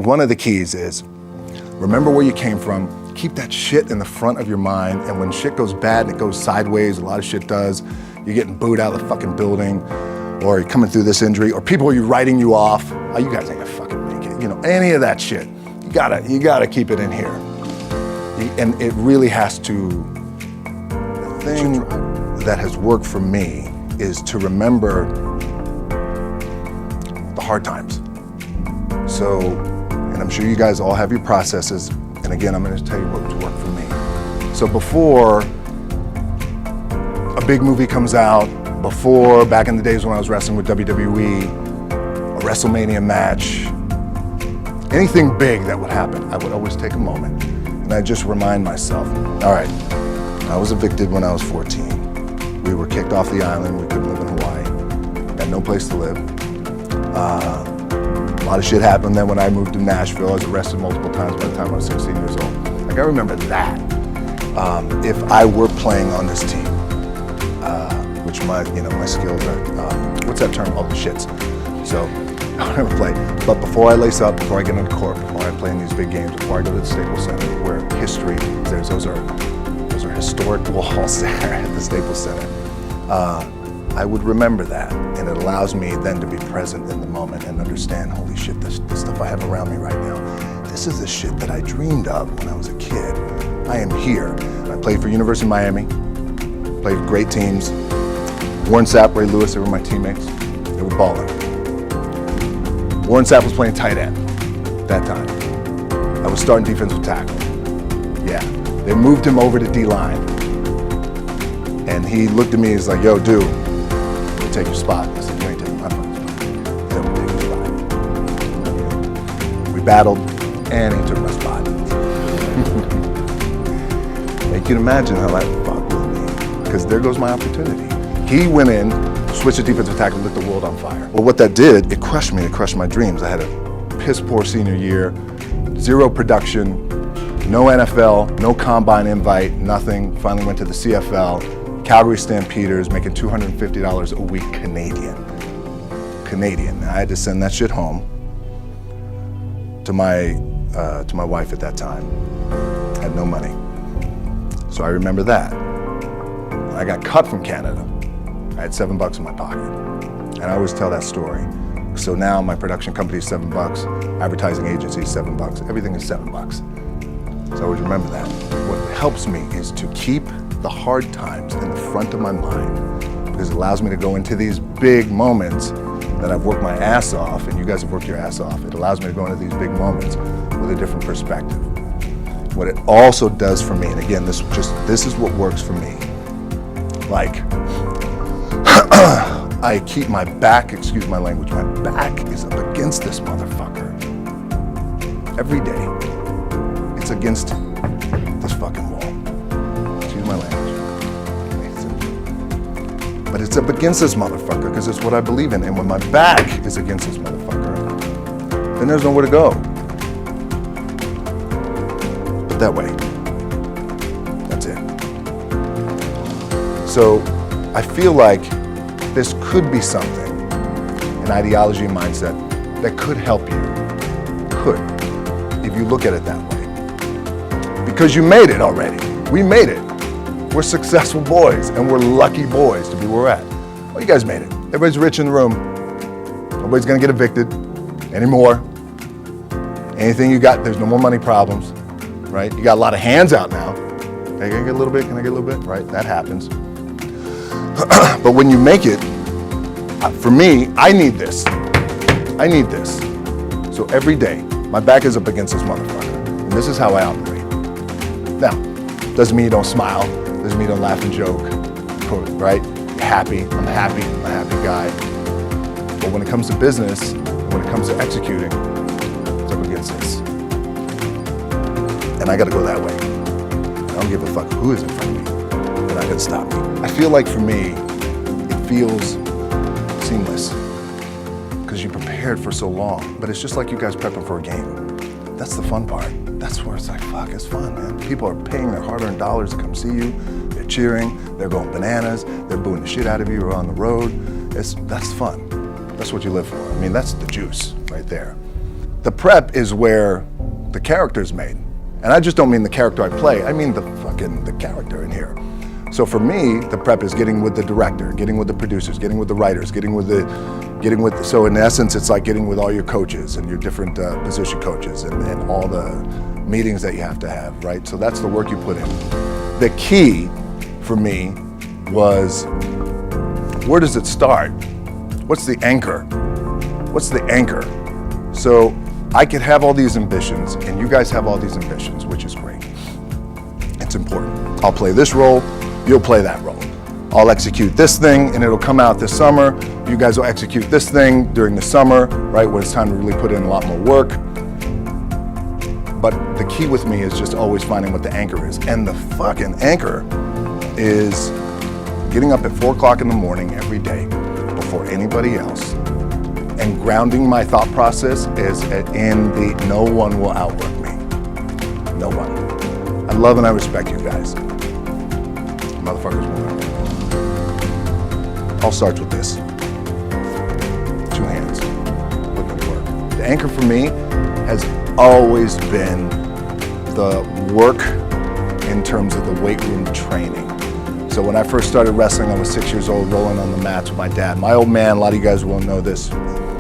one of the keys is remember where you came from, keep that shit in the front of your mind, and when shit goes bad and it goes sideways, a lot of shit does, you're getting booed out of the fucking building, or you're coming through this injury, or people are writing you off, oh, you guys ain't gonna fucking make it, you know, any of that shit. You gotta keep it in here. And it really has to, the thing that has worked for me is to remember the hard times. So, and I'm sure you guys all have your processes, and again, I'm gonna tell you what's worked for me. So before a big movie comes out, before, back in the days when I was wrestling with WWE, a WrestleMania match, anything big that would happen, I would always take a moment and I'd just remind myself, all right, I was evicted when I was 14. We were kicked off the island, we couldn't live in Hawaii, had no place to live. A lot of shit happened then when I moved to Nashville. I was arrested multiple times by the time I was 16 years old. Like, I remember that. If I were playing on this team, which my skills are, what's that term? Oh, the shits. So I never play. But before I lace up, before I get into court, before I play in these big games, before I go to the Staples Center, where history, those are historic walls there at the Staples Center. I would remember that, and it allows me then to be present in the moment and understand, holy shit, this stuff I have around me right now, this is the shit that I dreamed of when I was a kid. I am here. I played for University of Miami, played with great teams. Warren Sapp, Ray Lewis, they were my teammates. They were balling. Warren Sapp was playing tight end that time. I was starting defensive tackle. Yeah, they moved him over to D-line. And he looked at me, he's like, yo, dude, take your spot. I said, you ain't taking my fucking spot. He said, I'm taking your spot. We battled, and he took my spot. You can imagine how that fuck with me, because there goes my opportunity. He went in, switched to defensive tackle, lit the world on fire. Well, what that did, it crushed me, it crushed my dreams. I had a piss poor senior year, zero production, no NFL, no combine invite, nothing. Finally went to the CFL, Calgary Stampeders, making $250 a week Canadian. I had to send that shit home to my wife at that time. Had no money. So I remember that. I got cut from Canada. I had $7 in my pocket. And I always tell that story. So now my production company is $7, advertising agency is $7, everything is $7. So I always remember that. What helps me is to keep the hard times in the front of my mind, because it allows me to go into these big moments that I've worked my ass off, and you guys have worked your ass off. It allows me to go into these big moments with a different perspective. What it also does for me, and again, this is what works for me. Like, I keep my back, excuse my language, my back is up against this motherfucker. Every day, it's against this fucking wall. Excuse my language. But it's up against this motherfucker because it's what I believe in. And when my back is against this motherfucker, then there's nowhere to go. But that way. That's it. So I feel like this could be something, an ideology and mindset that could help you. Could, if you look at it that way. Because you made it already. We made it. We're successful boys, and we're lucky boys to be where we're at. Well, you guys made it. Everybody's rich in the room. Nobody's gonna get evicted anymore. Anything you got, there's no more money problems, right? You got a lot of hands out now. Hey, can I get a little bit? Can I get a little bit? Right, that happens. But when you make it, for me, I need this. I need this. So every day, my back is up against this motherfucker, and this is how I operate. Now, doesn't mean you don't smile, doesn't mean you don't laugh and joke, right? You're happy, I'm a happy guy. But when it comes to business, when it comes to executing, it's up against this. And I gotta go that way. I don't give a fuck who is in front of me. They're not gonna stop me. I feel like for me, it feels seamless because you prepared for so long, but it's just like you guys prepping for a game. That's the fun part. That's where it's like, fuck, it's fun, man. People are paying their hard-earned dollars to come see you. They're cheering, they're going bananas, they're booing the shit out of you or on the road. That's fun. That's what you live for. I mean, that's the juice right there. The prep is where the character's made. And I just don't mean the character I play, I mean the character in here. So for me, the prep is getting with the director, getting with the producers, getting with the writers, so in essence, it's like getting with all your coaches and your different position coaches and all the meetings that you have to have, right? So that's the work you put in. The key for me was, where does it start? What's the anchor? What's the anchor? So I could have all these ambitions and you guys have all these ambitions, which is great. It's important. I'll play this role, you'll play that role. I'll execute this thing and it'll come out this summer. You guys will execute this thing during the summer, right, when it's time to really put in a lot more work. But the key with me is just always finding what the anchor is. And the fucking anchor is getting up at 4 o'clock in the morning every day before anybody else and grounding my thought process is in the no one will outwork me. No one. I love and I respect you guys. Motherfuckers will outwork me. All starts with this. 2 hands. Putting in work. The anchor for me has always been the work in terms of the weight room training. So when I first started wrestling, I was 6 years old, rolling on the mats with my dad. My old man, a lot of you guys will know this.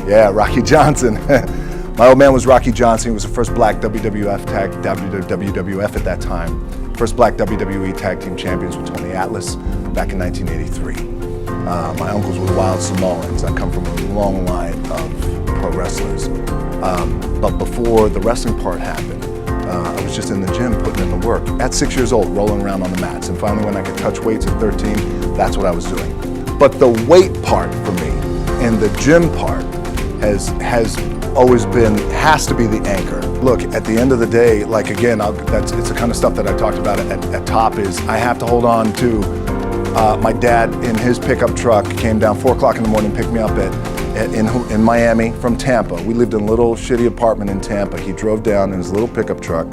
Yeah, Rocky Johnson. My old man was Rocky Johnson. He was the first black WWF at that time. First black WWE tag team champions with Tony Atlas back in 1983. My uncles were wild Samoans. I come from a long line of pro wrestlers. But before the wrestling part happened, I was just in the gym putting in the work. At 6 years old, rolling around on the mats. And finally when I could touch weights at 13, that's what I was doing. But the weight part for me and the gym part has always been, has to be the anchor. Look, at the end of the day, like again, it's the kind of stuff that I talked about at top is I have to hold on to my dad in his pickup truck came down 4 o'clock in the morning, picked me up in Miami from Tampa. We lived in a little shitty apartment in Tampa. He drove down in his little pickup truck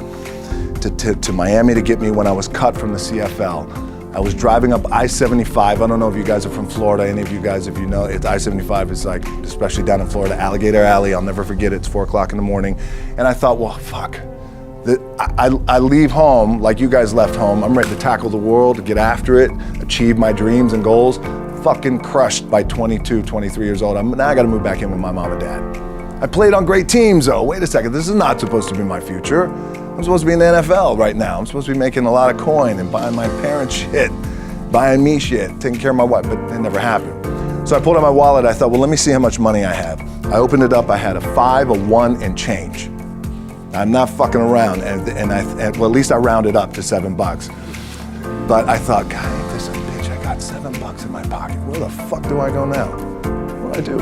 to Miami to get me when I was cut from the CFL. I was driving up I-75. I don't know if you guys are from Florida, any of you guys, if you know, it's I-75 is like, especially down in Florida, Alligator Alley. I'll never forget it. It's 4 o'clock in the morning. And I thought, well, fuck. I leave home like you guys left home. I'm ready to tackle the world, to get after it, achieve my dreams and goals. Fucking crushed by 22, 23 years old. Now I gotta move back in with my mom and dad. I played on great teams though. Wait a second, this is not supposed to be my future. I'm supposed to be in the NFL right now. I'm supposed to be making a lot of coin and buying my parents shit, buying me shit, taking care of my wife, but it never happened. So I pulled out my wallet, I thought, well, let me see how much money I have. I opened it up, I had a 5, a 1, and change. I'm not fucking around, and well, at least I rounded up to $7. But I thought, God, ain't this a bitch? I got $7 in my pocket. Where the fuck do I go now? What do I do?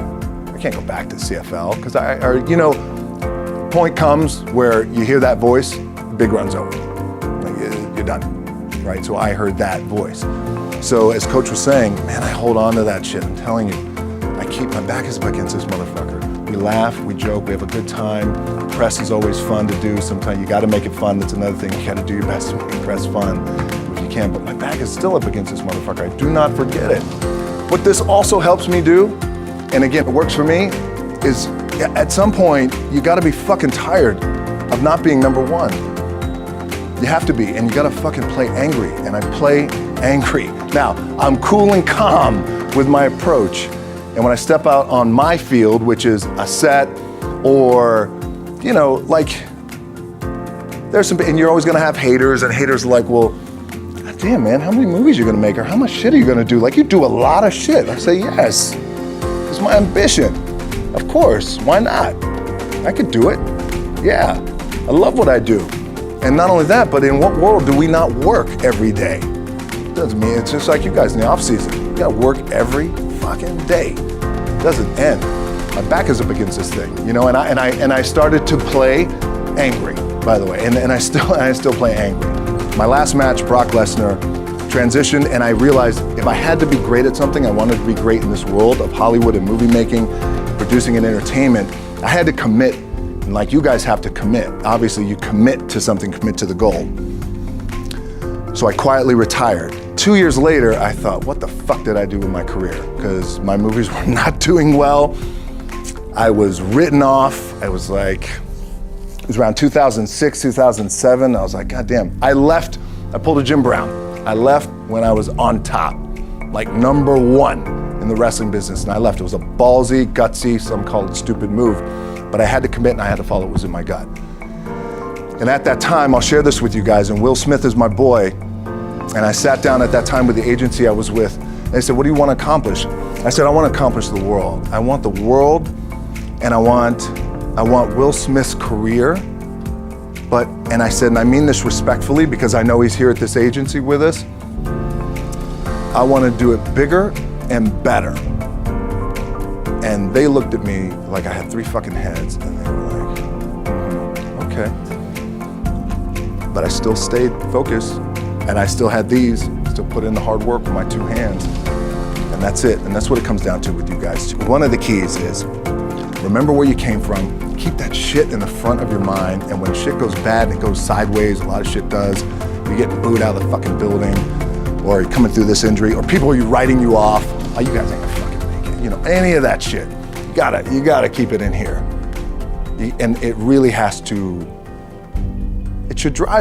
I can't go back to CFL, because point comes where you hear that voice, big run's over. Like, you're done, right? So I heard that voice. So as Coach was saying, man, I hold on to that shit. I'm telling you, I keep my back is up against this motherfucker. We laugh, we joke, we have a good time. Press is always fun to do. Sometimes you gotta make it fun. That's another thing. You gotta do your best to make press fun if you can. But my back is still up against this motherfucker. I do not forget it. What this also helps me do, and again, it works for me, is at some point, you gotta be fucking tired of not being number one. You have to be, and you gotta fucking play angry, and I play angry. Now, I'm cool and calm with my approach, and when I step out on my field, which is a set, or, you know, like, there's some, and you're always gonna have haters, and haters are like, well, God damn, man, how many movies are you gonna make, or how much shit are you gonna do? Like, you do a lot of shit. I say, yes, it's my ambition. Of course, why not? I could do it. Yeah, I love what I do. And not only that, but in what world do we not work every day? It doesn't mean, it's just like you guys in the off season. You gotta work every fucking day. It doesn't end. My back is up against this thing, you know, and I started to play angry, by the way, and I still play angry. My last match, Brock Lesnar, transitioned, and I realized if I had to be great at something, I wanted to be great in this world of Hollywood and movie making, producing and entertainment, I had to commit, and like you guys have to commit. Obviously, you commit to something, commit to the goal. So I quietly retired. 2 years later, I thought, what the fuck did I do with my career? Because my movies were not doing well. I was written off. I was like, It was around 2006, 2007. I was like, God damn. I pulled a Jim Brown. I left when I was on top, like #1 in the wrestling business, and I left. It was a ballsy, gutsy, some call it stupid move, but I had to commit and I had to follow what was in my gut. And at that time, I'll share this with you guys, and Will Smith is my boy, and I sat down at that time with the agency I was with, and they said, what do you want to accomplish? I said, I want to accomplish the world. I want the world, and I want Will Smith's career, and I said, and I mean this respectfully because I know he's here at this agency with us, I want to do it bigger and better. And they looked at me like I had 3 fucking heads, and they were like, okay. But I still stayed focused, and I still had still put in the hard work with my 2 hands, and that's it. And that's what it comes down to with you guys. One of the keys is, remember where you came from, keep that shit in the front of your mind, and when shit goes bad and it goes sideways, a lot of shit does, you're getting booed out of the fucking building, or you're coming through this injury, or people are writing you off, oh, you guys ain't gonna fucking make it, you know, any of that shit. You gotta keep it in here. And it really has to, it should drive